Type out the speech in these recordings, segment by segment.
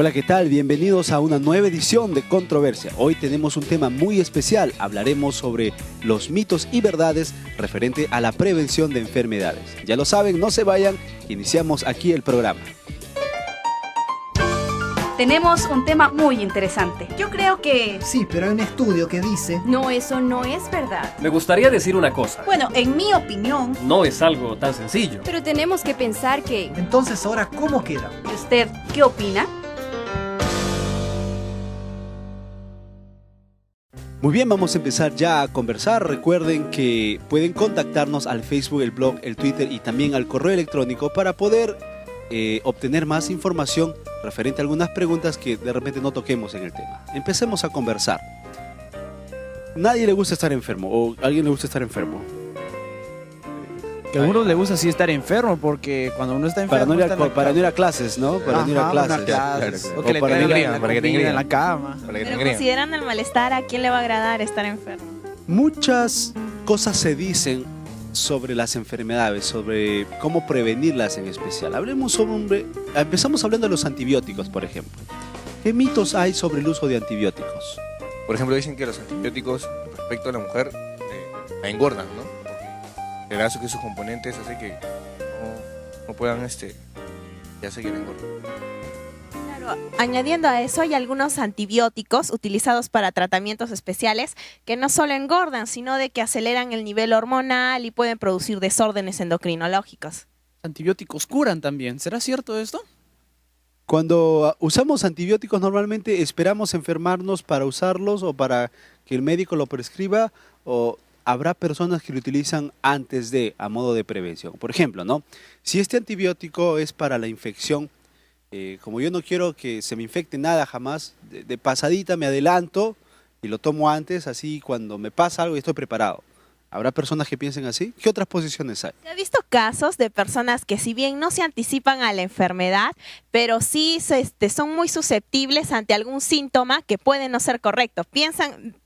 Hola, ¿qué tal? Bienvenidos a una nueva edición de Controversia. Hoy tenemos un tema muy especial. Hablaremos sobre los mitos y verdades referente a la prevención de enfermedades. Ya lo saben, no se vayan, iniciamos aquí el programa. Tenemos un tema muy interesante. Yo creo que... Sí, pero hay un estudio que dice... No, eso no es verdad. Me gustaría decir una cosa. Bueno, en mi opinión... No es algo tan sencillo. Pero tenemos que pensar que... Entonces, ahora, ¿cómo queda? ¿Y usted qué opina? Muy bien, vamos a empezar ya a conversar. Recuerden que pueden contactarnos al Facebook, el blog, el Twitter y también al correo electrónico para poder obtener más información referente a algunas preguntas que de repente no toquemos en el tema. Empecemos a conversar. ¿Nadie le gusta estar enfermo o a alguien le gusta estar enfermo? Que a uno le gusta sí estar enfermo, porque cuando uno está enfermo... Para no ir a clases, ¿no? Para no ir a clases. O que le caiga la comida en la cama. Pero considerando el malestar, ¿a quién le va a agradar estar enfermo? Muchas cosas se dicen sobre las enfermedades, sobre cómo prevenirlas en especial. Empezamos hablando de los antibióticos, por ejemplo. ¿Qué mitos hay sobre el uso de antibióticos? Por ejemplo, dicen que los antibióticos respecto a la mujer la engordan, ¿no? Porque el caso que sus componentes hace que no puedan ya seguir engordando. Claro, añadiendo a eso, hay algunos antibióticos utilizados para tratamientos especiales que no solo engordan, sino de que aceleran el nivel hormonal y pueden producir desórdenes endocrinológicos. Antibióticos curan también. ¿Será cierto esto? Cuando usamos antibióticos normalmente esperamos enfermarnos para usarlos o para que el médico lo prescriba, o habrá personas que lo utilizan antes a modo de prevención. Por ejemplo, ¿no? Si este antibiótico es para la infección, como yo no quiero que se me infecte nada jamás, de pasadita me adelanto y lo tomo antes, así cuando me pasa algo estoy preparado. ¿Habrá personas que piensen así? ¿Qué otras posiciones hay? Se ha visto casos de personas que si bien no se anticipan a la enfermedad, pero sí son muy susceptibles ante algún síntoma que puede no ser correcto.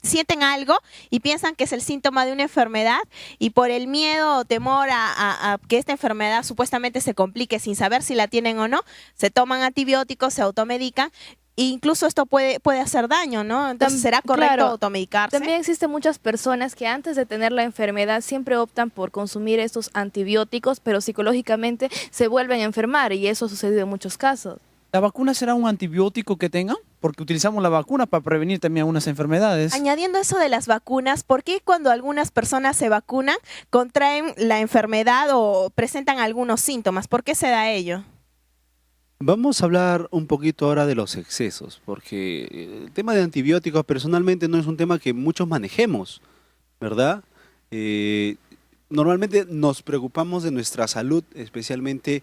Sienten algo y piensan que es el síntoma de una enfermedad, y por el miedo o temor a que esta enfermedad supuestamente se complique sin saber si la tienen o no, se toman antibióticos, se automedican. Incluso esto puede hacer daño, ¿no? Entonces, ¿será correcto automedicarse? También existen muchas personas que antes de tener la enfermedad siempre optan por consumir estos antibióticos, pero psicológicamente se vuelven a enfermar, y eso ha sucedido en muchos casos. ¿La vacuna será un antibiótico que tenga? Porque utilizamos la vacuna para prevenir también algunas enfermedades. Añadiendo eso de las vacunas, ¿por qué cuando algunas personas se vacunan contraen la enfermedad o presentan algunos síntomas? ¿Por qué se da ello? Vamos a hablar un poquito ahora de los excesos, porque el tema de antibióticos personalmente no es un tema que muchos manejemos, ¿verdad? Normalmente nos preocupamos de nuestra salud, especialmente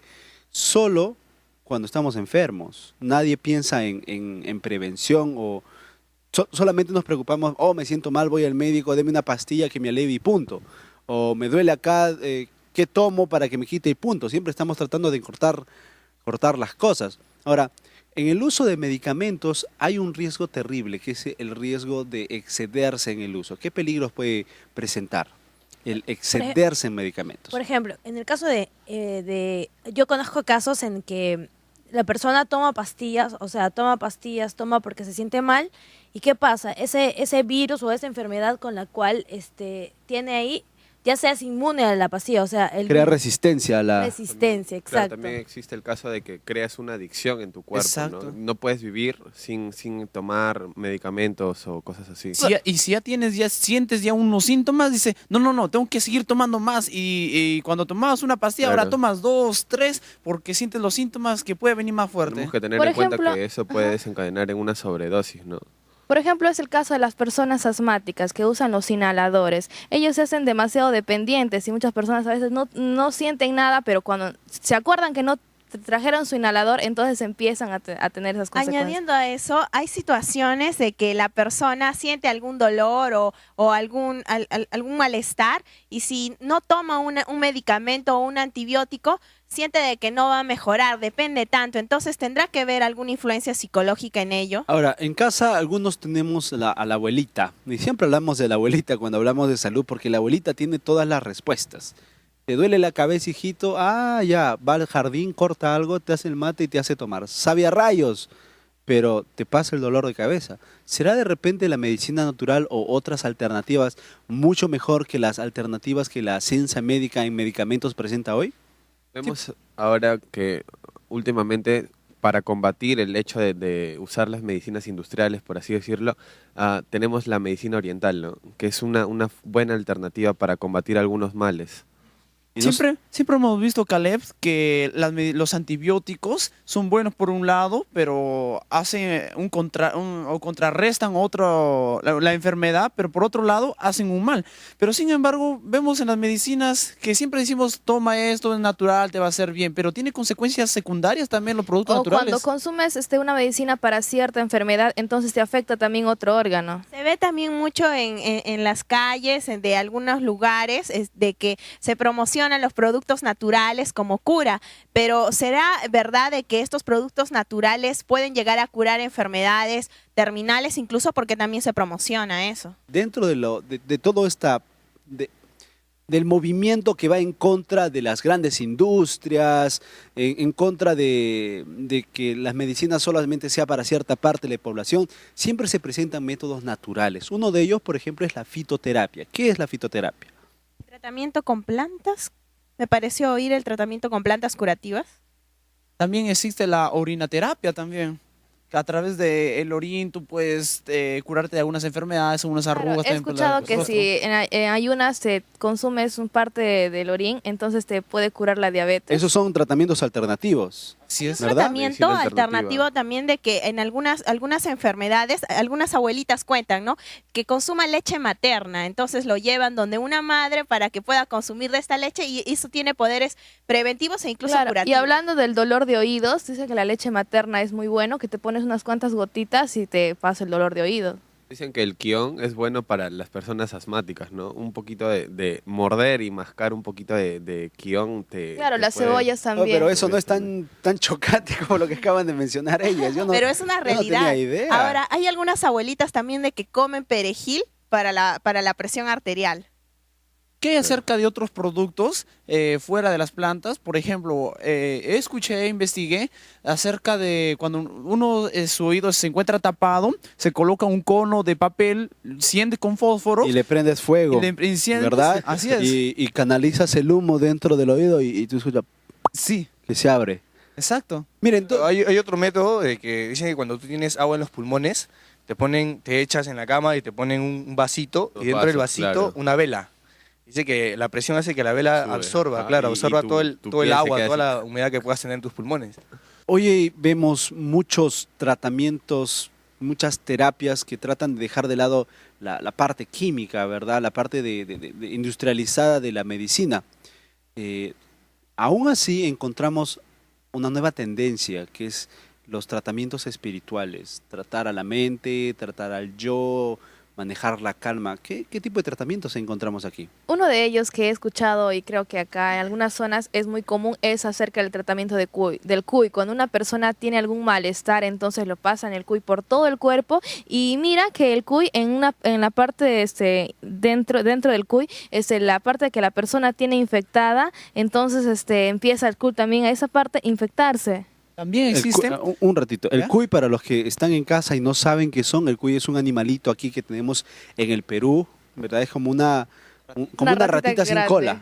solo cuando estamos enfermos. Nadie piensa en prevención, o solamente nos preocupamos, me siento mal, voy al médico, deme una pastilla que me alivie y punto. O me duele acá, ¿qué tomo para que me quite y punto? Siempre estamos tratando de cortar las cosas. Ahora, en el uso de medicamentos hay un riesgo terrible, que es el riesgo de excederse en el uso. ¿Qué peligros puede presentar el excederse en medicamentos? Por ejemplo, en el caso yo conozco casos en que la persona toma pastillas, toma porque se siente mal, y ¿qué pasa? Ese virus o esa enfermedad con la cual tiene ahí, ya seas inmune a la pastilla, crea resistencia a la... Resistencia, exacto. Claro, también existe el caso de que creas una adicción en tu cuerpo, ¿no? No puedes vivir sin tomar medicamentos o cosas así. Y si sientes unos síntomas, dice, no, tengo que seguir tomando más, y cuando tomabas una pastilla, ahora tomas 2, 3, porque sientes los síntomas que puede venir más fuerte. Tenemos que tener en cuenta que eso puede desencadenar en una sobredosis, ¿no? Por ejemplo, es el caso de las personas asmáticas que usan los inhaladores. Ellos se hacen demasiado dependientes, y muchas personas a veces no sienten nada, pero cuando se acuerdan que no trajeron su inhalador, entonces empiezan a tener esas consecuencias. Añadiendo a eso, hay situaciones de que la persona siente algún dolor o algún malestar, y si no toma un medicamento o un antibiótico, siente de que no va a mejorar, depende tanto. Entonces tendrá que ver alguna influencia psicológica en ello. Ahora, en casa algunos tenemos a la abuelita, y siempre hablamos de la abuelita cuando hablamos de salud, porque la abuelita tiene todas las respuestas. Te duele la cabeza, hijito, ya, va al jardín, corta algo, te hace el mate y te hace tomar. Sabe a rayos, pero te pasa el dolor de cabeza. ¿Será de repente la medicina natural o otras alternativas mucho mejor que las alternativas que la ciencia médica en medicamentos presenta hoy? Vemos ahora que últimamente para combatir el hecho de usar las medicinas industriales, por así decirlo, tenemos la medicina oriental, ¿no? Que es una buena alternativa para combatir algunos males. Siempre hemos visto, Caleb, que los antibióticos son buenos por un lado, pero hacen o contrarrestan la enfermedad, pero por otro lado hacen un mal. Pero sin embargo, vemos en las medicinas que siempre decimos, toma esto, es natural, te va a hacer bien, pero tiene consecuencias secundarias también los productos naturales. Cuando consumes una medicina para cierta enfermedad, entonces te afecta también otro órgano. Se ve también mucho en las calles, de algunos lugares, de que se promocionan los productos naturales como cura, pero ¿será verdad de que estos productos naturales pueden llegar a curar enfermedades terminales, incluso porque también se promociona eso? Dentro de todo del movimiento que va en contra de las grandes industrias, en contra de que las medicinas solamente sea para cierta parte de la población, siempre se presentan métodos naturales. Uno de ellos, por ejemplo, es la fitoterapia. ¿Qué es la fitoterapia? ¿Tratamiento con plantas? Me pareció oír el tratamiento con plantas curativas. También existe la orinaterapia también. A través del orín tú puedes curarte de algunas enfermedades, algunas arrugas. He escuchado que si en ayunas te consumes un parte del orín, entonces te puede curar la diabetes. Esos son tratamientos alternativos. Sí, es un tratamiento alternativo también de que en algunas enfermedades, algunas abuelitas cuentan, ¿no? Que consuman leche materna, entonces lo llevan donde una madre para que pueda consumir de esta leche y eso tiene poderes preventivos e incluso curativos. Y hablando del dolor de oídos, dice que la leche materna es muy bueno, que te pones unas cuantas gotitas y te pasa el dolor de oído. Dicen que el quión es bueno para las personas asmáticas, ¿no? Un poquito de morder y mascar un poquito de quión Claro, las cebollas también. No, pero eso no es tan chocante como lo que acaban de mencionar ellas. Pero es una realidad. No tenía idea. Ahora, hay algunas abuelitas también de que comen perejil para la presión arterial. ¿Qué hay acerca de otros productos fuera de las plantas? Por ejemplo, investigué acerca de cuando su oído se encuentra tapado, se coloca un cono de papel, enciende con fósforo. Y le prendes fuego, ¿verdad? Así es. Y canalizas el humo dentro del oído y tú escuchas que se abre. Exacto. Miren, hay otro método de que dicen que cuando tú tienes agua en los pulmones, te echas en la cama y te ponen un vasito y dentro del vasito una vela. Dice que la presión hace que la vela absorba, absorba todo el agua, toda la humedad que puedas tener en tus pulmones. Hoy vemos muchos tratamientos, muchas terapias que tratan de dejar de lado la parte química, ¿verdad? La parte de industrializada de la medicina. Aún así encontramos una nueva tendencia, que es los tratamientos espirituales. Tratar a la mente, tratar al yo, manejar la calma. ¿Qué tipo de tratamientos encontramos aquí? Uno de ellos que he escuchado y creo que acá en algunas zonas es muy común es acerca del tratamiento del cuy. Cuando una persona tiene algún malestar, entonces lo pasan el cuy por todo el cuerpo y mira que el cuy en la parte dentro del cuy, la parte que la persona tiene infectada, entonces empieza el cuy también a esa parte infectarse. También existe. Un ratito. El cuy, para los que están en casa y no saben qué son, el cuy es un animalito aquí que tenemos en el Perú, ¿verdad? Es como una ratita sin cola.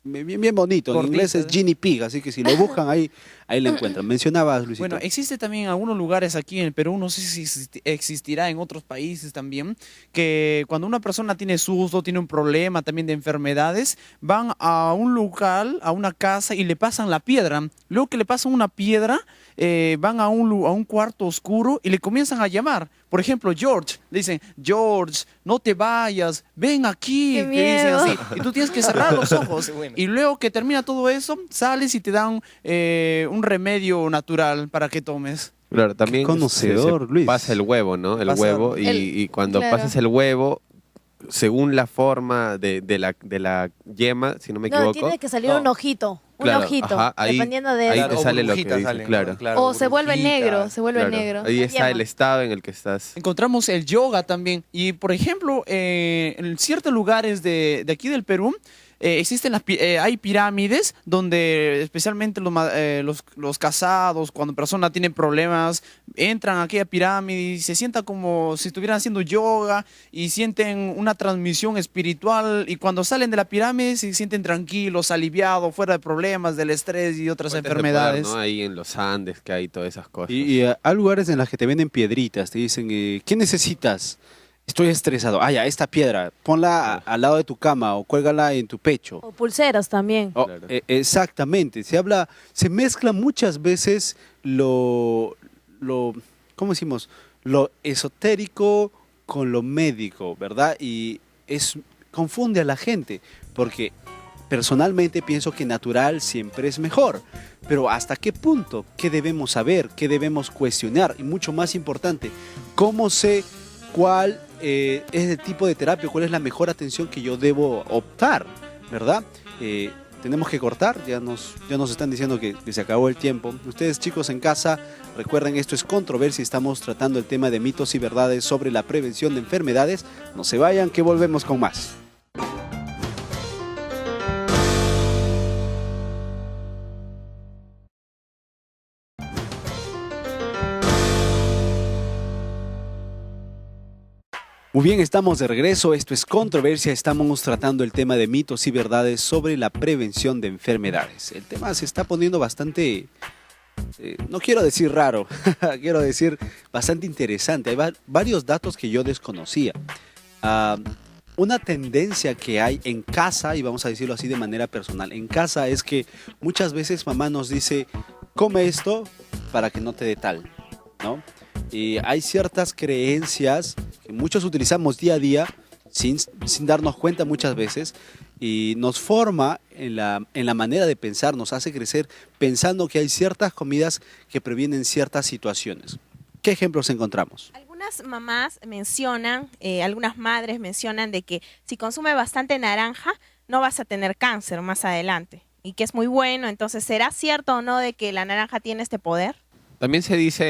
Bien bonito. En inglés es guinea pig, así que si lo buscan ahí lo encuentran. Mencionabas, Luisito. Bueno, existe también en algunos lugares aquí en el Perú, no sé si existirá en otros países también, que cuando una persona tiene susto, tiene un problema también de enfermedades, van a un lugar, a una casa y le pasan la piedra. Luego que le pasan una piedra, van a un cuarto oscuro y le comienzan a llamar. Por ejemplo, George, le dicen, George, no te vayas, ven aquí. ¡Qué te dicen miedo! así. Y tú tienes que cerrar los ojos. Y luego que termina todo eso, sales y te dan un remedio natural para que tomes. Claro, también Qué conocedor, Luis. pasa el huevo, ¿no? Huevo y cuando pasas el huevo, según la forma de la yema, si no me equivoco. No, tiene que salir un ojito. Claro, un ojito, ajá, dependiendo de ahí eso. te sale lo que dice, claro. O se vuelve negro, Ahí está el estado en el que estás. Encontramos el yoga también. Y, por ejemplo, en ciertos lugares de aquí del Perú, hay pirámides donde especialmente los casados, cuando personas tienen problemas, entran a aquella pirámide y se sienta como si estuvieran haciendo yoga y sienten una transmisión espiritual, y cuando salen de la pirámide se sienten tranquilos, aliviados, fuera de problemas, del estrés y otras Fuentes de enfermedades. poder, ¿no? Ahí en los Andes que hay todas esas cosas. Y hay lugares en los que te venden piedritas, te dicen, ¿qué necesitas? Estoy estresado. Ah, ya, esta piedra, ponla al lado de tu cama o cuélgala en tu pecho. O pulseras también. Oh, exactamente. Se mezcla muchas veces ¿cómo decimos? Lo esotérico con lo médico, ¿verdad? Y confunde a la gente, porque personalmente pienso que natural siempre es mejor. Pero ¿hasta qué punto? ¿Qué debemos saber? ¿Qué debemos cuestionar? Y mucho más importante, ¿cómo sé cuál es el tipo de terapia, cuál es la mejor atención que yo debo optar, ¿verdad? Tenemos que cortar, ya nos están diciendo que se acabó el tiempo. Ustedes, chicos, en casa, recuerden, esto es Controversia, estamos tratando el tema de mitos y verdades sobre la prevención de enfermedades. No se vayan, que volvemos con más. Muy bien, estamos de regreso, esto es Controversia, estamos tratando el tema de mitos y verdades sobre la prevención de enfermedades. El tema se está poniendo bastante, no quiero decir raro, quiero decir bastante interesante. Hay varios datos que yo desconocía. Una tendencia que hay en casa, y vamos a decirlo así de manera personal, en casa es que muchas veces mamá nos dice, come esto para que no te dé tal, ¿no? Y hay ciertas creencias que muchos utilizamos día a día sin darnos cuenta muchas veces, y nos forma en la manera de pensar, nos hace crecer pensando que hay ciertas comidas que previenen ciertas situaciones. ¿Qué ejemplos encontramos? Algunas mamás mencionan, algunas madres mencionan de que si consume bastante naranja no vas a tener cáncer más adelante, y que es muy bueno. Entonces, ¿será cierto o no de que la naranja tiene este poder? También se dice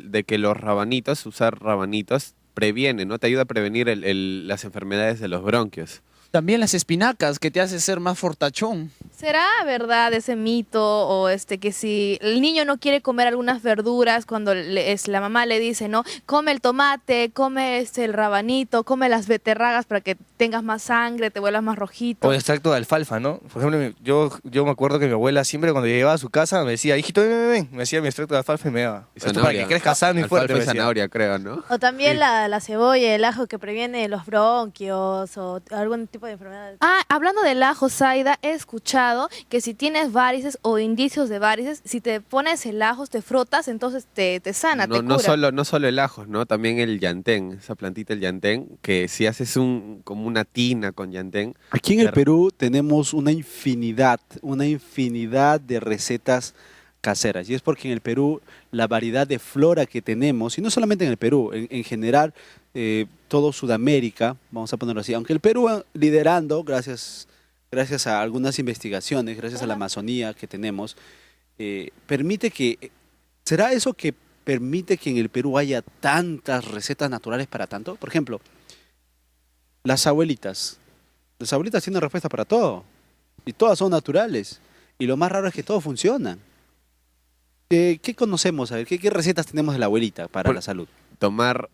de que los rabanitos, usar rabanitos, previene, ¿no? Te ayuda a prevenir las enfermedades de los bronquios. También las espinacas, que te hace ser más fortachón. ¿Será verdad ese mito o que si el niño no quiere comer algunas verduras, cuando la mamá le dice, no, come el tomate, come el rabanito, come las beterragas para que tengas más sangre, te vuelvas más rojito? O extracto de alfalfa, ¿no? Por ejemplo, yo me acuerdo que mi abuela siempre cuando llegaba a su casa me decía, hijito, ven, me hacía mi extracto de alfalfa y me daba. Esto para que crezca sano y fuerte. Alfalfa y zanahoria, creo, ¿no? O también la cebolla, el ajo que previene los bronquios o algún tipo de enfermedades. Hablando del ajo, Zaida, he escuchado que si tienes varices o indicios de varices, si te pones el ajo, te frotas, entonces te sana, te cura. No solo el ajo, ¿no? También el llantén, esa plantita, el llantén, que si haces como una tina con llantén. Aquí en el Perú tenemos una infinidad de recetas caseras, y es porque en el Perú la variedad de flora que tenemos, y no solamente en el Perú, en general todo Sudamérica, vamos a ponerlo así, aunque el Perú liderando gracias a algunas investigaciones, gracias a la Amazonía que tenemos, ¿será eso que permite que en el Perú haya tantas recetas naturales para tanto? Por ejemplo, las abuelitas tienen respuesta para todo, y todas son naturales, y lo más raro es que todo funciona. ¿Qué conocemos? A ver, ¿qué recetas tenemos de la abuelita para la salud? Tomar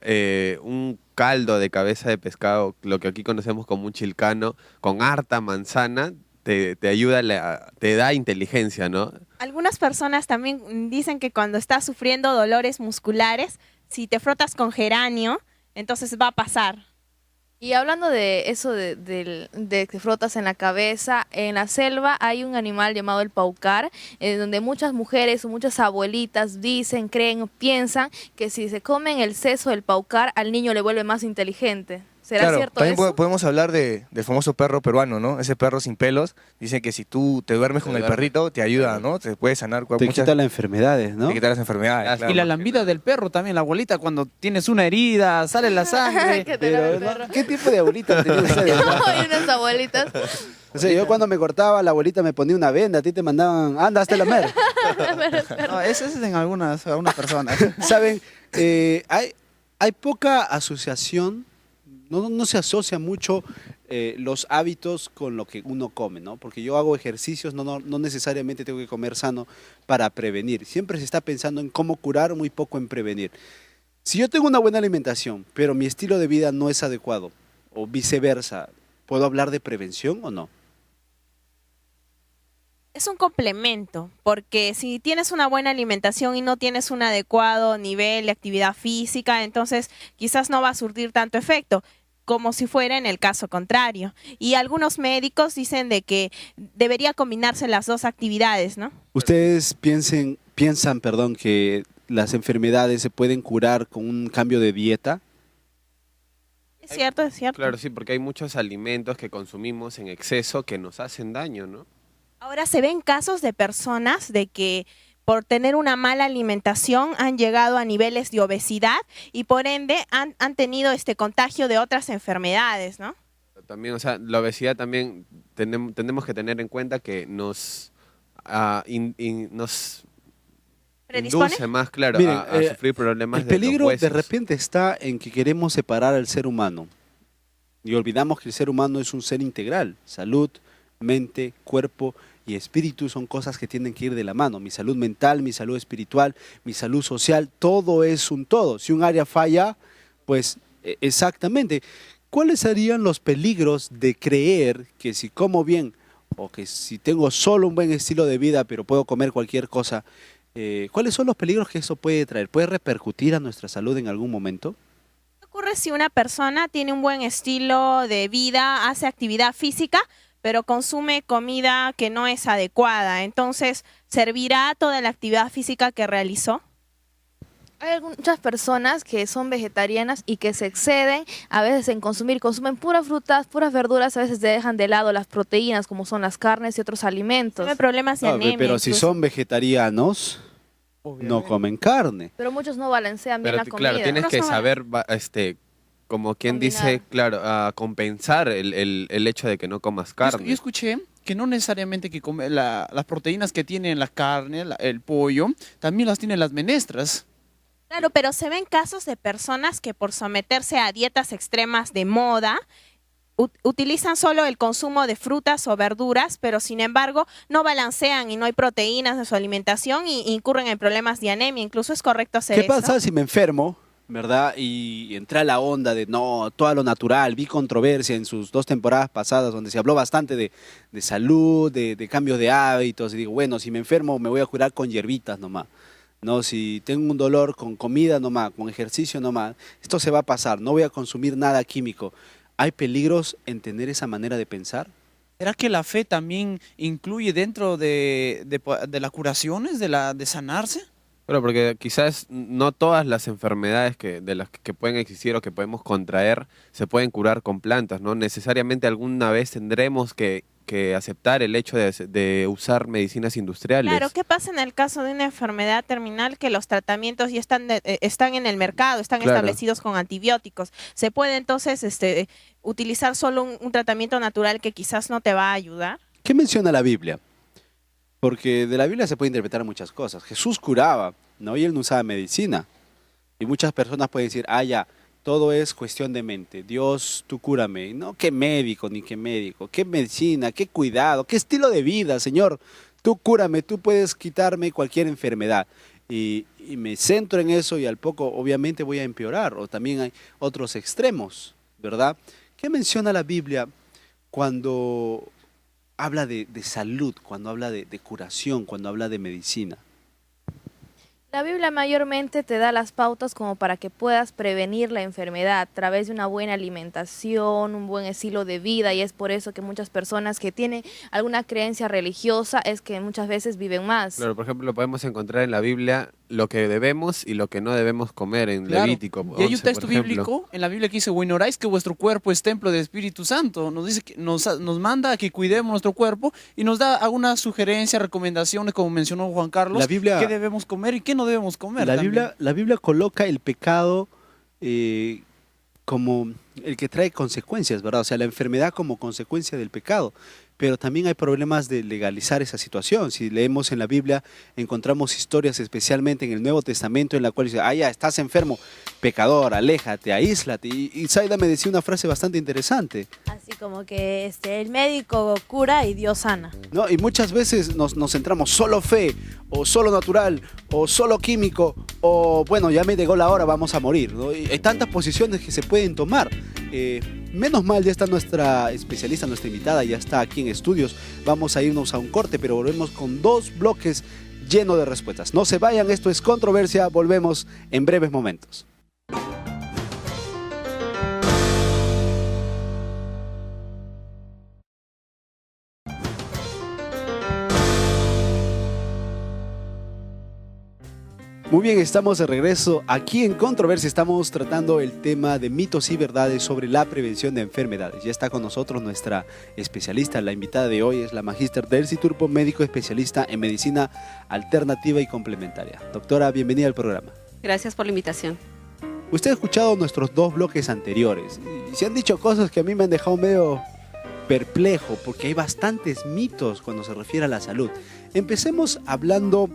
un caldo de cabeza de pescado, lo que aquí conocemos como un chilcano, con harta manzana, te ayuda, te da inteligencia, ¿no? Algunas personas también dicen que cuando estás sufriendo dolores musculares, si te frotas con geranio, entonces va a pasar. Y hablando de eso de que frotas en la cabeza, en la selva hay un animal llamado el paucar, donde muchas mujeres o muchas abuelitas dicen, creen, piensan que si se comen el seso del paucar, al niño le vuelve más inteligente. ¿Será cierto también eso? Podemos hablar del famoso perro peruano, ¿no? Ese perro sin pelos. Dicen que si tú te duermes con el perrito, te ayuda, ¿no? Te puede sanar. Te quita las enfermedades, ¿no? Te quita las enfermedades, claro. Y la lambida del perro también, la abuelita, cuando tienes una herida, sale la sangre. ¿Qué tipo de abuelita tenía ustedes? Hay unas abuelitas. O sea, yo cuando me cortaba, la abuelita me ponía una venda, a ti te mandaban, anda, hazte la mer. No, eso es en algunas personas. Saben, hay poca asociación, no se asocia mucho los hábitos con lo que uno come, ¿no? Porque yo hago ejercicios, no necesariamente tengo que comer sano para prevenir. Siempre se está pensando en cómo curar, muy poco en prevenir. Si yo tengo una buena alimentación, pero mi estilo de vida no es adecuado, o viceversa, ¿puedo hablar de prevención o no? Es un complemento, porque si tienes una buena alimentación y no tienes un adecuado nivel de actividad física, entonces quizás no va a surtir tanto efecto, como si fuera en el caso contrario. Y algunos médicos dicen de que debería combinarse las dos actividades, ¿no? ¿Ustedes piensan, que las enfermedades se pueden curar con un cambio de dieta? Es cierto, es cierto. Claro, sí, porque hay muchos alimentos que consumimos en exceso que nos hacen daño, ¿no? Ahora se ven casos de personas de que por tener una mala alimentación han llegado a niveles de obesidad y por ende han tenido este contagio de otras enfermedades, ¿no? También, o sea, la obesidad también tenemos que tener en cuenta que nos induce más, claro, Miren, a sufrir problemas el de los peligro huesos. de repente está en que queremos separar al ser humano y olvidamos que el ser humano es un ser integral. Salud, mente, cuerpo y espíritu son cosas que tienen que ir de la mano. Mi salud mental, mi salud espiritual, mi salud social, todo es un todo. Si un área falla, pues exactamente. ¿Cuáles serían los peligros de creer que si como bien o que si tengo solo un buen estilo de vida pero puedo comer cualquier cosa, ¿cuáles son los peligros que eso puede traer? ¿Puede repercutir a nuestra salud en algún momento? ¿Qué ocurre si una persona tiene un buen estilo de vida, hace actividad física, pero consume comida que no es adecuada? Entonces, ¿servirá toda la actividad física que realizó? Hay muchas personas que son vegetarianas y que se exceden a veces en consumen puras frutas, puras verduras, a veces dejan de lado las proteínas como son las carnes y otros alimentos. Tiene problemas de anemia. Pero si incluso. son vegetarianos, no comen carne. Pero muchos no balancean bien Pero la comida. claro, tienes que saber, como quien dice, claro, compensar el hecho de que no comas carne. Yo escuché que no necesariamente que las proteínas que tiene la carne, el pollo, también las tienen las menestras. Claro, pero se ven casos de personas que por someterse a dietas extremas de moda, utilizan solo el consumo de frutas o verduras, pero sin embargo no balancean y no hay proteínas en su alimentación y incurren en problemas de anemia. Incluso es correcto hacer eso. ¿Qué pasa si me enfermo, verdad? Y entré a la onda de no, todo lo natural. Vi controversia en sus 2 temporadas pasadas donde se habló bastante de salud, de cambios de hábitos. Y digo, bueno, si me enfermo me voy a curar con hierbitas nomás. No, si tengo un dolor con comida nomás, con ejercicio nomás, esto se va a pasar, no voy a consumir nada químico. ¿Hay peligros en tener esa manera de pensar? ¿Será que la fe también incluye dentro de las curaciones, de sanarse? Bueno, porque quizás no todas las enfermedades de las que pueden existir o que podemos contraer se pueden curar con plantas, ¿no? Necesariamente alguna vez tendremos que aceptar el hecho de usar medicinas industriales. Claro, ¿qué pasa en el caso de una enfermedad terminal que los tratamientos ya están en el mercado, están establecidos con antibióticos? ¿Se puede entonces utilizar solo un tratamiento natural que quizás no te va a ayudar? ¿Qué menciona la Biblia? Porque de la Biblia se puede interpretar muchas cosas. Jesús curaba, ¿no? Y él no usaba medicina. Y muchas personas pueden decir, ya, todo es cuestión de mente. Dios, tú cúrame. No, qué médico, ni qué médico. Qué medicina, qué cuidado, qué estilo de vida, Señor. Tú cúrame, tú puedes quitarme cualquier enfermedad. Y me centro en eso y al poco obviamente voy a empeorar. O también hay otros extremos, ¿verdad? ¿Qué menciona la Biblia cuando habla de salud, cuando habla de curación, cuando habla de medicina? La Biblia mayormente te da las pautas como para que puedas prevenir la enfermedad a través de una buena alimentación, un buen estilo de vida, y es por eso que muchas personas que tienen alguna creencia religiosa es que muchas veces viven más. Claro, por ejemplo, podemos encontrar en la Biblia lo que debemos y lo que no debemos comer en Levítico. Y hay un 11, texto bíblico en la Biblia que dice, ignoráis que vuestro cuerpo es templo del Espíritu Santo. Nos dice que nos manda a que cuidemos nuestro cuerpo y nos da algunas sugerencias, recomendaciones, como mencionó Juan Carlos, La Biblia, qué debemos comer y qué no debemos comer. La Biblia coloca el pecado como el que trae consecuencias, ¿verdad? O sea, la enfermedad como consecuencia del pecado. Pero también hay problemas de legalizar esa situación. Si leemos en la Biblia, encontramos historias, especialmente en el Nuevo Testamento, en la cual dice, ya, estás enfermo, pecador, aléjate, aíslate. Y Zaida me decía una frase bastante interesante. Así como que el médico cura y Dios sana. ¿No? Y muchas veces nos centramos solo fe, o solo natural, o solo químico, o bueno, ya me llegó la hora, vamos a morir, ¿no? Y hay tantas posiciones que se pueden tomar. Menos mal, ya está nuestra especialista, nuestra invitada, ya está aquí en estudios. Vamos a irnos a un corte, pero volvemos con 2 bloques llenos de respuestas. No se vayan, esto es Controversia, volvemos en breves momentos. Muy bien, estamos de regreso aquí en Controversia. Estamos tratando el tema de mitos y verdades sobre la prevención de enfermedades. Ya está con nosotros nuestra especialista. La invitada de hoy es la magíster Delcy Turpo, médico especialista en medicina alternativa y complementaria. Doctora, bienvenida al programa. Gracias por la invitación. Usted ha escuchado nuestros 2 bloques anteriores y se han dicho cosas que a mí me han dejado medio perplejo, porque hay bastantes mitos cuando se refiere a la salud. Empecemos hablando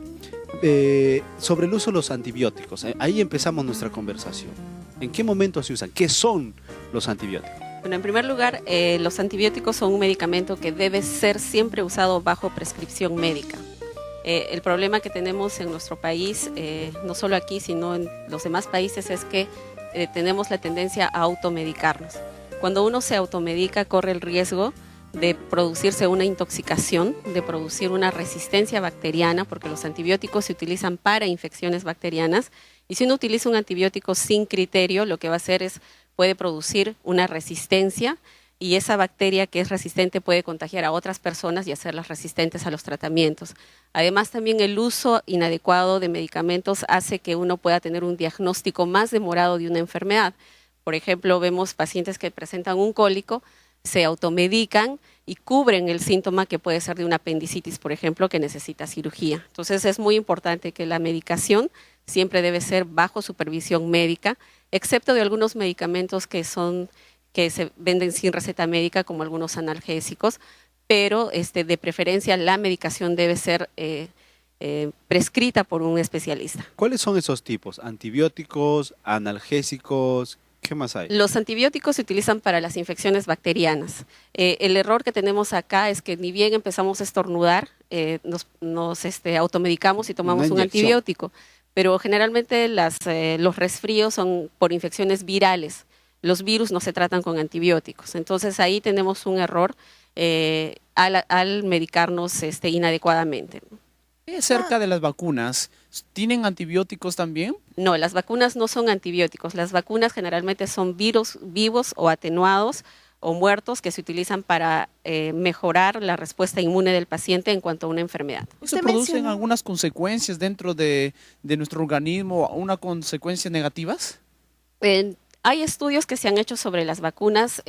sobre el uso de los antibióticos. Ahí empezamos nuestra conversación. ¿En qué momento se usan? ¿Qué son los antibióticos? Bueno, en primer lugar, los antibióticos son un medicamento que debe ser siempre usado bajo prescripción médica. El problema que tenemos en nuestro país, no solo aquí, sino en los demás países, es que tenemos la tendencia a automedicarnos. Cuando uno se automedica, corre el riesgo de producirse una intoxicación, de producir una resistencia bacteriana, porque los antibióticos se utilizan para infecciones bacterianas, y si uno utiliza un antibiótico sin criterio, lo que va a hacer es, puede producir una resistencia, y esa bacteria que es resistente puede contagiar a otras personas y hacerlas resistentes a los tratamientos. Además, también el uso inadecuado de medicamentos hace que uno pueda tener un diagnóstico más demorado de una enfermedad. Por ejemplo, vemos pacientes que presentan un cólico, se automedican y cubren el síntoma que puede ser de una apendicitis, por ejemplo, que necesita cirugía. Entonces es muy importante que la medicación siempre debe ser bajo supervisión médica, excepto de algunos medicamentos que se venden sin receta médica, como algunos analgésicos, pero de preferencia la medicación debe ser prescrita por un especialista. ¿Cuáles son esos tipos? ¿Antibióticos, analgésicos? ¿Qué más hay? Los antibióticos se utilizan para las infecciones bacterianas. El error que tenemos acá es que ni bien empezamos a estornudar, nos automedicamos y tomamos un antibiótico, pero generalmente los resfríos son por infecciones virales. Los virus no se tratan con antibióticos. Entonces ahí tenemos un error al medicarnos inadecuadamente. Acerca de las vacunas, ¿tienen antibióticos también? No, las vacunas no son antibióticos. Las vacunas generalmente son virus vivos o atenuados o muertos que se utilizan para mejorar la respuesta inmune del paciente en cuanto a una enfermedad. ¿Se producen algunas consecuencias dentro de nuestro organismo, unas consecuencias negativas? Hay estudios que se han hecho sobre las vacunas.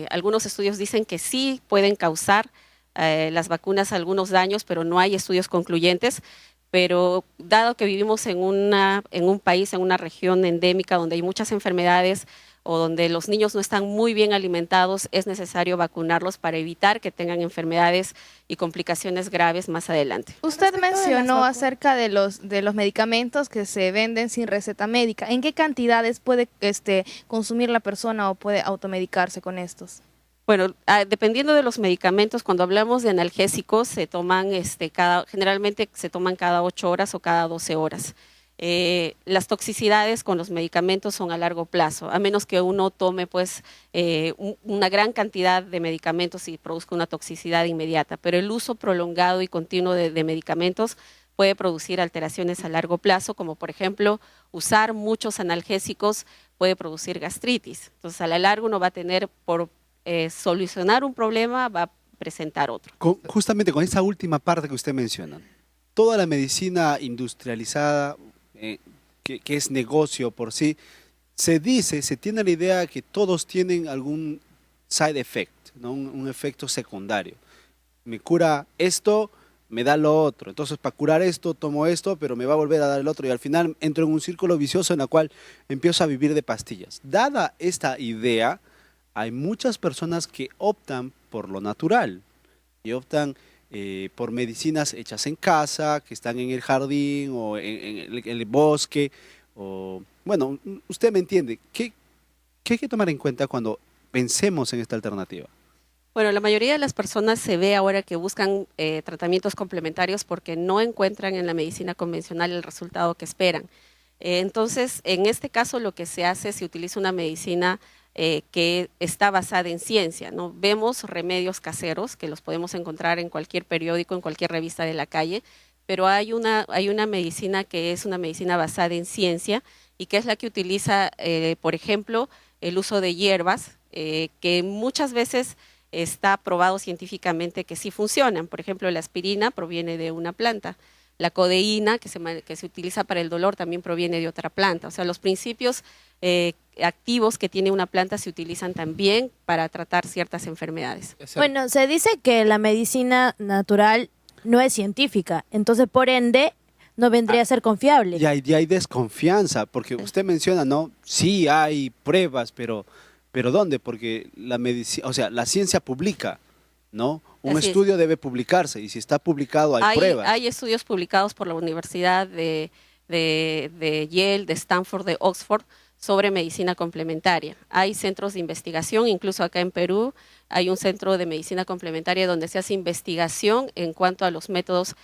Algunos estudios dicen que sí pueden causar las vacunas algunos daños, pero no hay estudios concluyentes. Pero dado que vivimos en un país, en una región endémica donde hay muchas enfermedades o donde los niños no están muy bien alimentados, es necesario vacunarlos para evitar que tengan enfermedades y complicaciones graves más adelante. Usted mencionó acerca de los medicamentos que se venden sin receta médica. ¿En qué cantidades puede consumir la persona o puede automedicarse con estos? Bueno, dependiendo de los medicamentos, cuando hablamos de analgésicos, se toman generalmente se toman cada 8 horas o cada 12 horas. Las toxicidades con los medicamentos son a largo plazo, a menos que uno tome una gran cantidad de medicamentos y produzca una toxicidad inmediata, pero el uso prolongado y continuo de medicamentos puede producir alteraciones a largo plazo, como por ejemplo usar muchos analgésicos puede producir gastritis. Entonces a la larga uno va a tener por solucionar un problema, va a presentar otro. Justamente con esa última parte que usted menciona, toda la medicina industrializada, que es negocio por sí, se tiene la idea que todos tienen algún side effect, ¿no? un efecto secundario. Me cura esto, me da lo otro. Entonces, para curar esto, tomo esto, pero me va a volver a dar el otro. Y al final entro en un círculo vicioso en el cual empiezo a vivir de pastillas. Dada esta idea, hay muchas personas que optan por lo natural y optan por medicinas hechas en casa, que están en el jardín o en el bosque. Bueno, usted me entiende. ¿Qué hay que tomar en cuenta cuando pensemos en esta alternativa? Bueno, la mayoría de las personas se ve ahora que buscan tratamientos complementarios porque no encuentran en la medicina convencional el resultado que esperan. Entonces, en este caso lo que se hace, se utiliza una medicina que está basada en ciencia, ¿no? Vemos remedios caseros que los podemos encontrar en cualquier periódico, en cualquier revista de la calle, pero hay una medicina que es una medicina basada en ciencia y que es la que utiliza, por ejemplo, el uso de hierbas, que muchas veces está probado científicamente que sí funcionan. Por ejemplo, la aspirina proviene de una planta. La codeína, que se utiliza para el dolor, también proviene de otra planta. O sea, los principios activos que tiene una planta se utilizan también para tratar ciertas enfermedades. Bueno, se dice que la medicina natural no es científica, entonces por ende no vendría a ser confiable. Y hay desconfianza, porque usted menciona, ¿no? Sí hay pruebas, pero ¿dónde? Porque la medicina, o sea, la ciencia publica, ¿no? Un Así estudio debe publicarse y si está publicado hay pruebas. Hay estudios publicados por la Universidad de Yale, de Stanford, de Oxford, sobre medicina complementaria. Hay centros de investigación, incluso acá en Perú hay un centro de medicina complementaria donde se hace investigación en cuanto a los métodos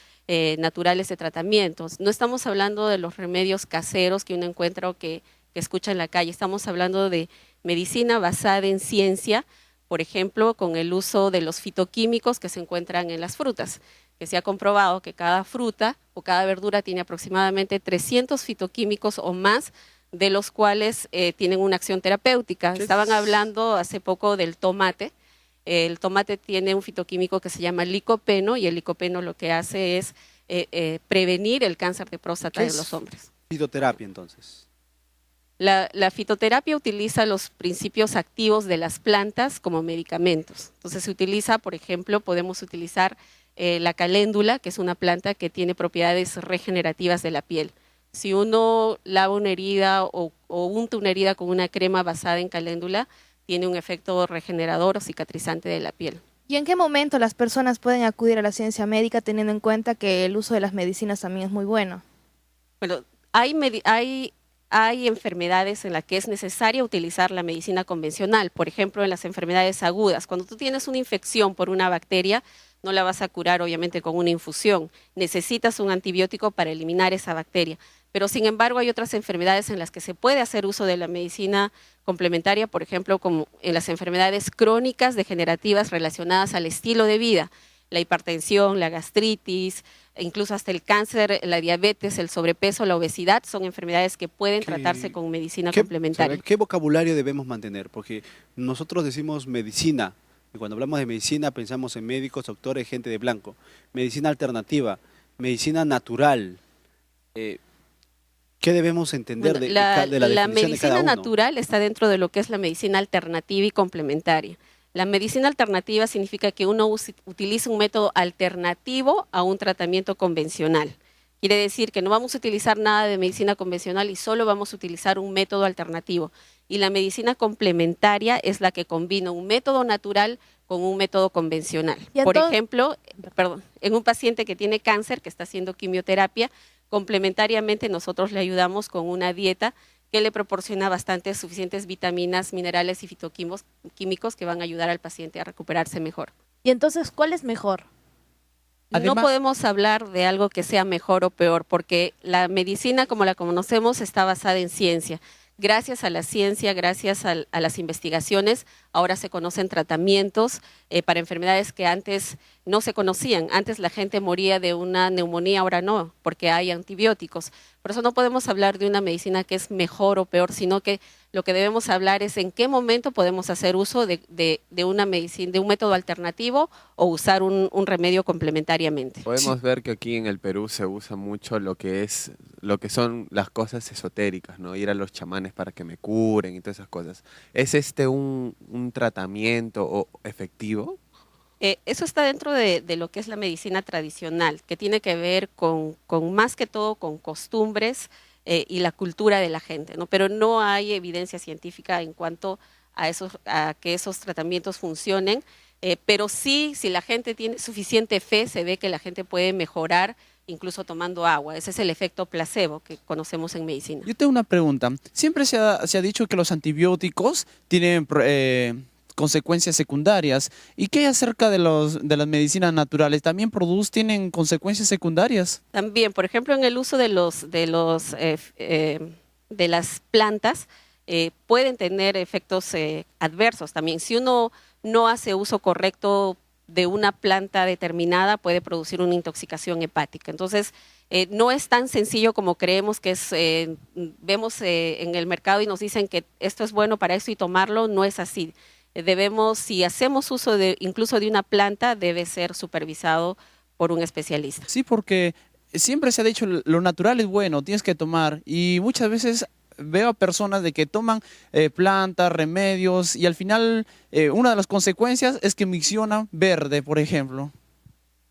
naturales de tratamientos. No estamos hablando de los remedios caseros que uno encuentra o que escucha en la calle, estamos hablando de medicina basada en ciencia, por ejemplo, con el uso de los fitoquímicos que se encuentran en las frutas, que se ha comprobado que cada fruta o cada verdura tiene aproximadamente 300 fitoquímicos o más, de los cuales tienen una acción terapéutica. Estaban hablando hace poco del tomate. El tomate tiene un fitoquímico que se llama licopeno y el licopeno lo que hace es prevenir el cáncer de próstata en los hombres. Fitoterapia, entonces. La fitoterapia utiliza los principios activos de las plantas como medicamentos. Entonces se utiliza, por ejemplo, podemos utilizar la caléndula, que es una planta que tiene propiedades regenerativas de la piel. Si uno lava una herida o unta una herida con una crema basada en caléndula, tiene un efecto regenerador o cicatrizante de la piel. ¿Y en qué momento las personas pueden acudir a la ciencia médica teniendo en cuenta que el uso de las medicinas también es muy bueno? Bueno, hay enfermedades en las que es necesario utilizar la medicina convencional, por ejemplo, en las enfermedades agudas. Cuando tú tienes una infección por una bacteria, no la vas a curar obviamente con una infusión, necesitas un antibiótico para eliminar esa bacteria. Pero sin embargo hay otras enfermedades en las que se puede hacer uso de la medicina complementaria, por ejemplo, como en las enfermedades crónicas degenerativas relacionadas al estilo de vida, la hipertensión, la gastritis, incluso hasta el cáncer, la diabetes, el sobrepeso, la obesidad, son enfermedades que pueden tratarse con medicina complementaria. ¿Qué vocabulario debemos mantener? Porque nosotros decimos medicina, y cuando hablamos de medicina pensamos en médicos, doctores, gente de blanco. Medicina alternativa, medicina natural. ¿Qué debemos entender Bueno, de la definición de cada medicina uno? natural está dentro de lo que es la medicina alternativa y complementaria. La medicina alternativa significa que uno utiliza un método alternativo a un tratamiento convencional. Quiere decir que no vamos a utilizar nada de medicina convencional y solo vamos a utilizar un método alternativo. Y la medicina complementaria es la que combina un método natural con un método convencional. Por ejemplo, en un paciente que tiene cáncer, que está haciendo quimioterapia, complementariamente nosotros le ayudamos con una dieta que le proporciona bastantes suficientes vitaminas, minerales y fitoquímicos que van a ayudar al paciente a recuperarse mejor. Y entonces, ¿cuál es mejor? No podemos hablar de algo que sea mejor o peor, porque la medicina como la conocemos está basada en ciencia. Gracias a la ciencia, gracias a las investigaciones, ahora se conocen tratamientos para enfermedades que antes no se conocían. Antes la gente moría de una neumonía, ahora no, porque hay antibióticos. Por eso no podemos hablar de una medicina que es mejor o peor, sino que lo que debemos hablar es en qué momento podemos hacer uso de una medicina, de un método alternativo o usar un remedio complementariamente. Podemos ver que aquí en el Perú se usa mucho lo que son las cosas esotéricas, ¿no? Ir a los chamanes para que me curen y todas esas cosas. ¿Es un tratamiento efectivo? Eso está dentro de lo que es la medicina tradicional, que tiene que ver con más que todo con costumbres y la cultura de la gente, ¿no? Pero no hay evidencia científica en cuanto a que esos tratamientos funcionen, pero sí, si la gente tiene suficiente fe, se ve que la gente puede mejorar incluso tomando agua. Ese es el efecto placebo que conocemos en medicina. Yo tengo una pregunta. Siempre se ha dicho que los antibióticos tienen consecuencias secundarias. ¿Y qué hay acerca de las medicinas naturales? ¿También tienen consecuencias secundarias? También, por ejemplo, en el uso de las plantas, pueden tener efectos adversos también. Si uno no hace uso correcto de una planta determinada, puede producir una intoxicación hepática. Entonces, no es tan sencillo como creemos que es. Vemos en el mercado y nos dicen que esto es bueno para esto y tomarlo, no es así. Si hacemos uso incluso de una planta, debe ser supervisado por un especialista. Sí, porque siempre se ha dicho lo natural es bueno, tienes que tomar, y muchas veces veo a personas de que toman plantas, remedios, y al final una de las consecuencias es que miccionan verde, por ejemplo.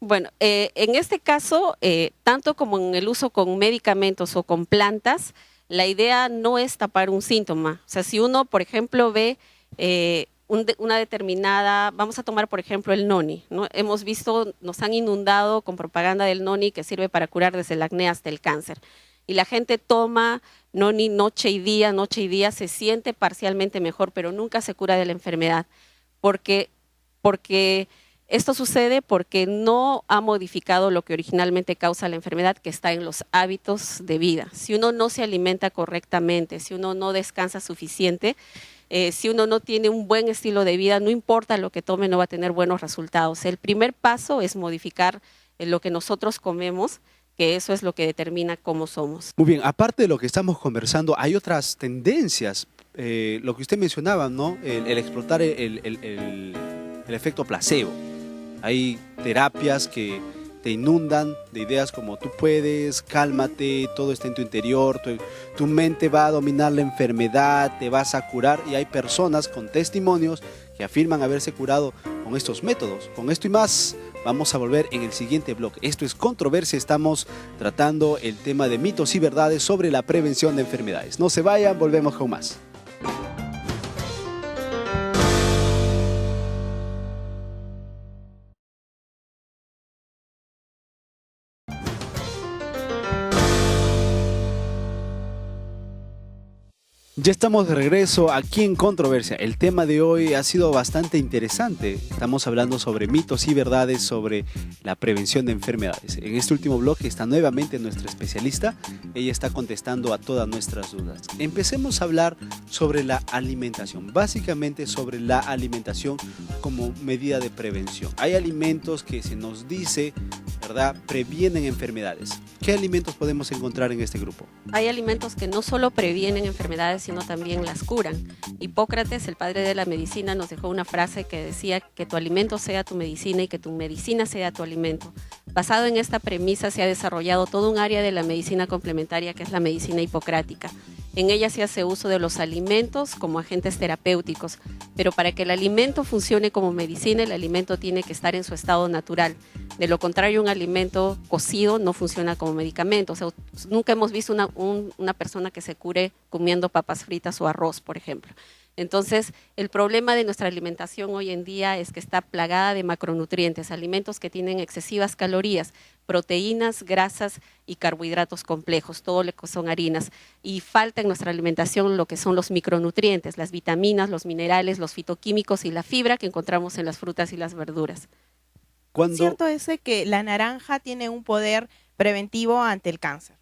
Bueno, en este caso, tanto como en el uso con medicamentos o con plantas, la idea no es tapar un síntoma. O sea, si uno, por ejemplo, ve una determinada, vamos a tomar por ejemplo el noni, ¿no? Hemos visto, nos han inundado con propaganda del noni que sirve para curar desde el acné hasta el cáncer. Y la gente toma noni noche y día, se siente parcialmente mejor, pero nunca se cura de la enfermedad. Porque esto sucede porque no ha modificado lo que originalmente causa la enfermedad, que está en los hábitos de vida. Si uno no se alimenta correctamente, si uno no descansa suficiente, si uno no tiene un buen estilo de vida, no importa lo que tome, no va a tener buenos resultados. El primer paso es modificar lo que nosotros comemos, que eso es lo que determina cómo somos. Muy bien, aparte de lo que estamos conversando, hay otras tendencias, lo que usted mencionaba, ¿no? El explotar el efecto placebo. Hay terapias que te inundan de ideas como tú puedes, cálmate, todo está en tu interior, tu mente va a dominar la enfermedad, te vas a curar, y hay personas con testimonios que afirman haberse curado con estos métodos. Con esto y más vamos a volver en el siguiente bloque. Esto es Controversia, estamos tratando el tema de mitos y verdades sobre la prevención de enfermedades. No se vayan, volvemos con más. Ya estamos de regreso aquí en Controversia. El tema de hoy ha sido bastante interesante. Estamos hablando sobre mitos y verdades sobre la prevención de enfermedades. En este último bloque está nuevamente nuestra especialista. Ella está contestando a todas nuestras dudas. Empecemos a hablar sobre la alimentación. Básicamente sobre la alimentación como medida de prevención. Hay alimentos que se nos dice, ¿verdad?, previenen enfermedades. ¿Qué alimentos podemos encontrar en este grupo? Hay alimentos que no solo previenen enfermedades, sino también las curan. Hipócrates, el padre de la medicina, nos dejó una frase que decía que tu alimento sea tu medicina y que tu medicina sea tu alimento. Basado en esta premisa se ha desarrollado todo un área de la medicina complementaria que es la medicina hipocrática. En ella se hace uso de los alimentos como agentes terapéuticos, pero para que el alimento funcione como medicina, el alimento tiene que estar en su estado natural. De lo contrario, un alimento cocido no funciona como medicamento. O sea, nunca hemos visto una persona que se cure comiendo papas fritas o arroz, por ejemplo. Entonces, el problema de nuestra alimentación hoy en día es que está plagada de macronutrientes, alimentos que tienen excesivas calorías, proteínas, grasas y carbohidratos complejos, todo lo que son harinas. Y falta en nuestra alimentación lo que son los micronutrientes, las vitaminas, los minerales, los fitoquímicos y la fibra que encontramos en las frutas y las verduras. Cierto es que la naranja tiene un poder preventivo ante el cáncer.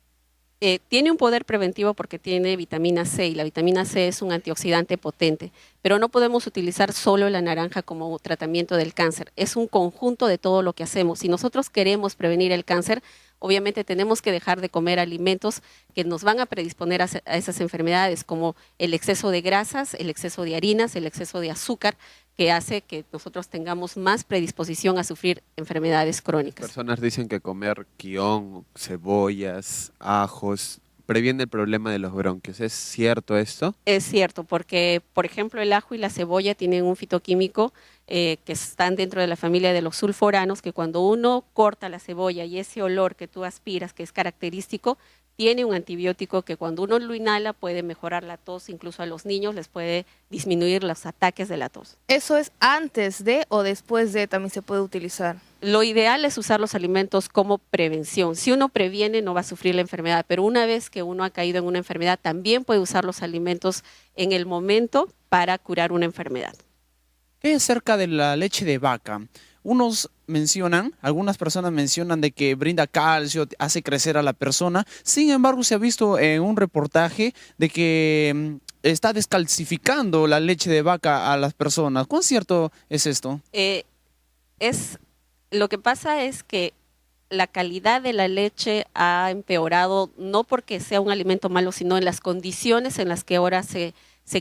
Tiene un poder preventivo porque tiene vitamina C y la vitamina C es un antioxidante potente, pero no podemos utilizar solo la naranja como tratamiento del cáncer. Es un conjunto de todo lo que hacemos. Si nosotros queremos prevenir el cáncer, obviamente tenemos que dejar de comer alimentos que nos van a predisponer a esas enfermedades, como el exceso de grasas, el exceso de harinas, el exceso de azúcar, que hace que nosotros tengamos más predisposición a sufrir enfermedades crónicas. Personas dicen que comer quión, cebollas, ajos, previene el problema de los bronquios. ¿Es cierto esto? Es cierto, porque, por ejemplo, el ajo y la cebolla tienen un fitoquímico que están dentro de la familia de los sulforanos, que cuando uno corta la cebolla y ese olor que tú aspiras, que es característico, tiene un antibiótico que cuando uno lo inhala puede mejorar la tos, incluso a los niños les puede disminuir los ataques de la tos. ¿Eso es antes de o después de también se puede utilizar? Lo ideal es usar los alimentos como prevención. Si uno previene no va a sufrir la enfermedad, pero una vez que uno ha caído en una enfermedad también puede usar los alimentos en el momento para curar una enfermedad. ¿Qué hay acerca de la leche de vaca? Algunas personas mencionan de que brinda calcio, hace crecer a la persona. Sin embargo, se ha visto en un reportaje de que está descalcificando la leche de vaca a las personas. ¿Cuán cierto es esto? Lo que pasa es que la calidad de la leche ha empeorado, no porque sea un alimento malo, sino en las condiciones en las que ahora se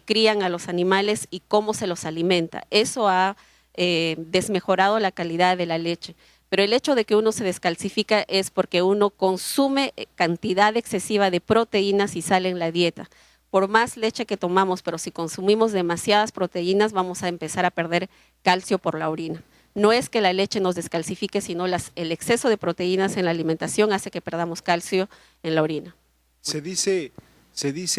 crían a los animales y cómo se los alimenta. Eso ha desmejorado la calidad de la leche. Pero el hecho de que uno se descalcifica es porque uno consume cantidad excesiva de proteínas y sal en la dieta. Por más leche que tomamos, pero si consumimos demasiadas proteínas, vamos a empezar a perder calcio por la orina. No es que la leche nos descalcifique, sino el exceso de proteínas en la alimentación hace que perdamos calcio en la orina. Se dice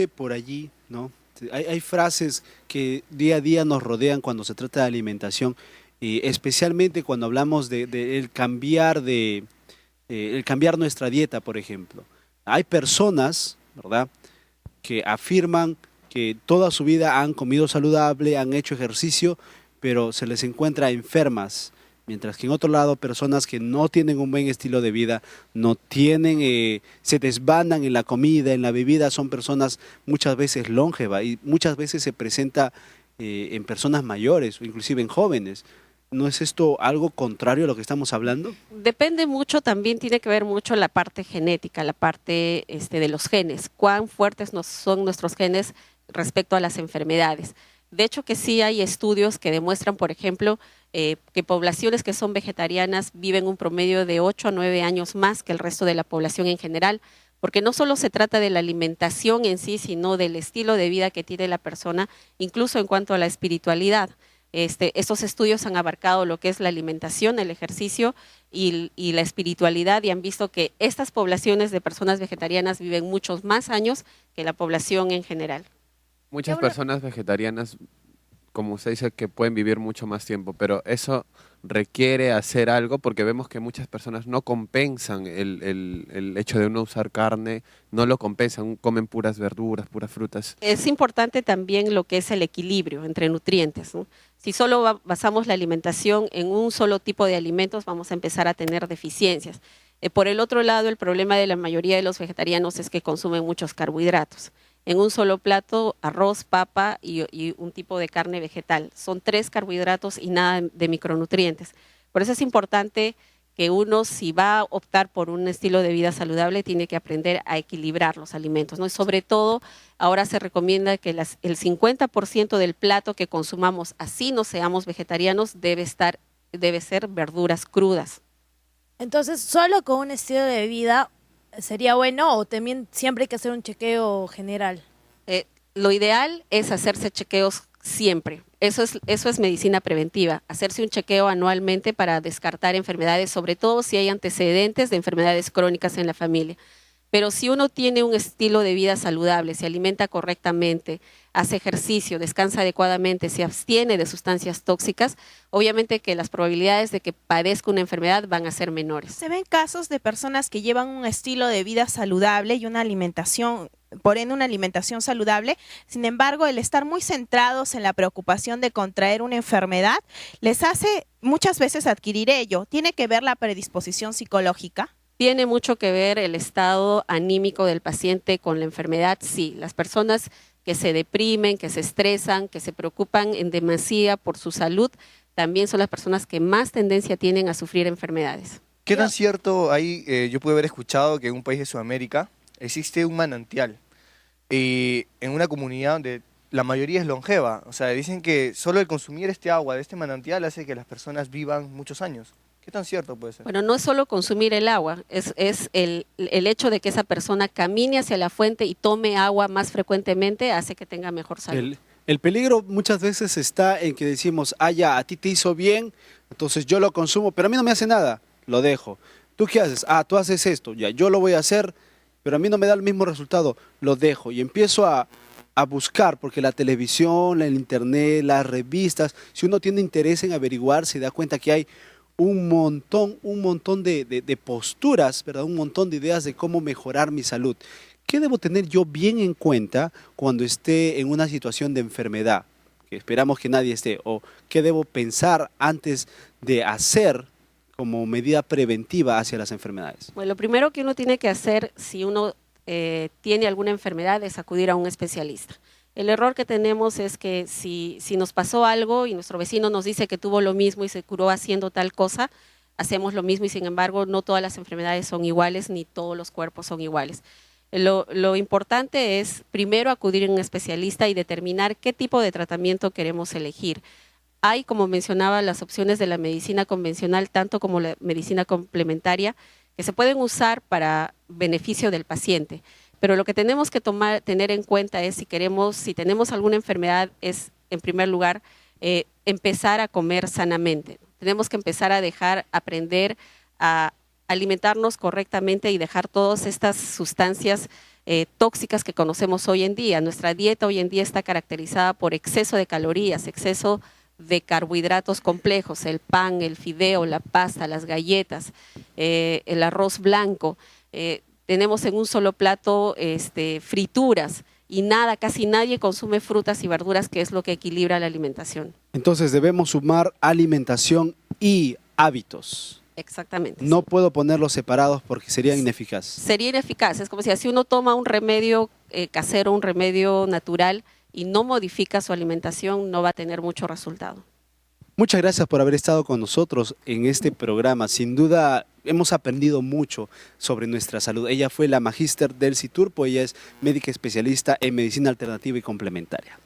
por allí, ¿no? Hay frases que día a día nos rodean cuando se trata de alimentación, y especialmente cuando hablamos de el cambiar nuestra dieta, por ejemplo. Hay personas, ¿verdad?, que afirman que toda su vida han comido saludable, han hecho ejercicio, pero se les encuentra enfermas, mientras que en otro lado personas que no tienen un buen estilo de vida, se desbandan en la comida, en la bebida, son personas muchas veces longevas y muchas veces se presenta en personas mayores o inclusive en jóvenes. ¿No es esto algo contrario a lo que estamos hablando? Depende mucho, también tiene que ver mucho la parte genética, la parte de los genes, cuán fuertes son nuestros genes respecto a las enfermedades. De hecho que sí hay estudios que demuestran, por ejemplo, que poblaciones que son vegetarianas viven un promedio de 8 a 9 años más que el resto de la población en general, porque no solo se trata de la alimentación en sí, sino del estilo de vida que tiene la persona, incluso en cuanto a la espiritualidad. Estos estudios han abarcado lo que es la alimentación, el ejercicio y la espiritualidad, y han visto que estas poblaciones de personas vegetarianas viven muchos más años que la población en general. Muchas personas vegetarianas, como usted dice, que pueden vivir mucho más tiempo, pero eso requiere hacer algo porque vemos que muchas personas no compensan el hecho de no usar carne, no lo compensan, comen puras verduras, puras frutas. Es importante también lo que es el equilibrio entre nutrientes, ¿no? Si solo basamos la alimentación en un solo tipo de alimentos, vamos a empezar a tener deficiencias. Por el otro lado, el problema de la mayoría de los vegetarianos es que consumen muchos carbohidratos. En un solo plato, arroz, papa y un tipo de carne vegetal. Son 3 carbohidratos y nada de micronutrientes. Por eso es importante que uno, si va a optar por un estilo de vida saludable, tiene que aprender a equilibrar los alimentos, ¿no? Y sobre todo, ahora se recomienda que el 50% del plato que consumamos, así no seamos vegetarianos, debe ser verduras crudas. Entonces, ¿solo con un estilo de vida sería bueno o también siempre hay que hacer un chequeo general? Lo ideal es hacerse chequeos siempre. Eso es medicina preventiva, hacerse un chequeo anualmente para descartar enfermedades, sobre todo si hay antecedentes de enfermedades crónicas en la familia. Pero si uno tiene un estilo de vida saludable, se alimenta correctamente, hace ejercicio, descansa adecuadamente, se abstiene de sustancias tóxicas, obviamente que las probabilidades de que padezca una enfermedad van a ser menores. Se ven casos de personas que llevan un estilo de vida saludable y una alimentación, por ende una alimentación saludable, sin embargo el estar muy centrados en la preocupación de contraer una enfermedad les hace muchas veces adquirir ello. ¿Tiene que ver la predisposición psicológica? ¿Tiene mucho que ver el estado anímico del paciente con la enfermedad? Sí, las personas que se deprimen, que se estresan, que se preocupan en demasía por su salud, también son las personas que más tendencia tienen a sufrir enfermedades. ¿Qué tan cierto hay? Yo pude haber escuchado que en un país de Sudamérica existe un manantial en una comunidad donde la mayoría es longeva. O sea, dicen que solo el consumir este agua de este manantial hace que las personas vivan muchos años. ¿Qué tan cierto puede ser? Bueno, no es solo consumir el agua, es el hecho de que esa persona camine hacia la fuente y tome agua más frecuentemente hace que tenga mejor salud. El peligro muchas veces está en que decimos, ya, a ti te hizo bien, entonces yo lo consumo, pero a mí no me hace nada, lo dejo. ¿Tú qué haces? Tú haces esto, ya, yo lo voy a hacer, pero a mí no me da el mismo resultado, lo dejo. Y empiezo a buscar, porque la televisión, el internet, las revistas, si uno tiene interés en averiguar, se da cuenta que hay un montón de posturas, ¿verdad? Un montón de ideas de cómo mejorar mi salud. ¿Qué debo tener yo bien en cuenta cuando esté en una situación de enfermedad? que esperamos que nadie esté, o qué debo pensar antes de hacer como medida preventiva hacia las enfermedades? Bueno, lo primero que uno tiene que hacer si uno tiene alguna enfermedad es acudir a un especialista. El error que tenemos es que si nos pasó algo y nuestro vecino nos dice que tuvo lo mismo y se curó haciendo tal cosa, hacemos lo mismo y sin embargo no todas las enfermedades son iguales ni todos los cuerpos son iguales. Lo importante es primero acudir a un especialista y determinar qué tipo de tratamiento queremos elegir. Hay, como mencionaba, las opciones de la medicina convencional, tanto como la medicina complementaria, que se pueden usar para beneficio del paciente. Pero lo que tenemos que tener en cuenta es si tenemos alguna enfermedad, es en primer lugar empezar a comer sanamente. Tenemos que empezar a aprender a alimentarnos correctamente y dejar todas estas sustancias tóxicas que conocemos hoy en día. Nuestra dieta hoy en día está caracterizada por exceso de calorías, exceso de carbohidratos complejos, el pan, el fideo, la pasta, las galletas, el arroz blanco. Tenemos en un solo plato frituras y casi nadie consume frutas y verduras, que es lo que equilibra la alimentación. Entonces debemos sumar alimentación y hábitos. Exactamente. No puedo ponerlos separados porque sería ineficaz. Sería ineficaz. Es como si uno toma un remedio casero, un remedio natural y no modifica su alimentación, no va a tener mucho resultado. Muchas gracias por haber estado con nosotros en este programa. Sin duda hemos aprendido mucho sobre nuestra salud. Ella fue la magíster Delcy Turpo, ella es médica especialista en medicina alternativa y complementaria.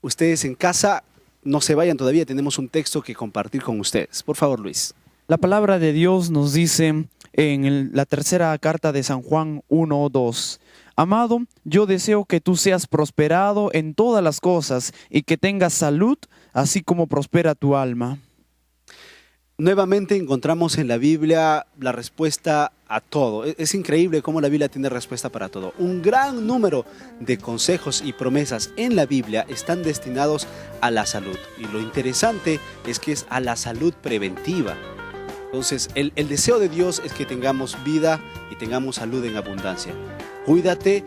Ustedes en casa, no se vayan todavía, tenemos un texto que compartir con ustedes. Por favor, Luis. La palabra de Dios nos dice en la tercera carta de San Juan 1:2. Amado, yo deseo que tú seas prosperado en todas las cosas y que tengas salud, así como prospera tu alma. Nuevamente encontramos en la Biblia la respuesta a todo. Es increíble cómo la Biblia tiene respuesta para todo. Un gran número de consejos y promesas en la Biblia están destinados a la salud. Y lo interesante es que es a la salud preventiva. Entonces, el deseo de Dios es que tengamos vida y tengamos salud en abundancia. Cuídate,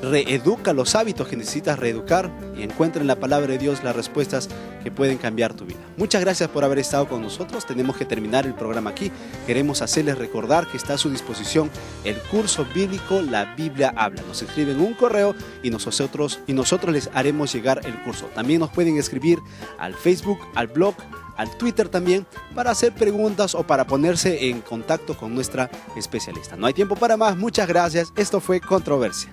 reeduca los hábitos que necesitas reeducar y encuentra en la palabra de Dios las respuestas que pueden cambiar tu vida. Muchas gracias por haber estado con nosotros. Tenemos que terminar el programa aquí. Queremos hacerles recordar que está a su disposición el curso bíblico La Biblia Habla. Nos escriben un correo y nosotros les haremos llegar el curso. También nos pueden escribir al Facebook, al blog, al Twitter también, para hacer preguntas o para ponerse en contacto con nuestra especialista. No hay tiempo para más. Muchas gracias. Esto fue Controversia.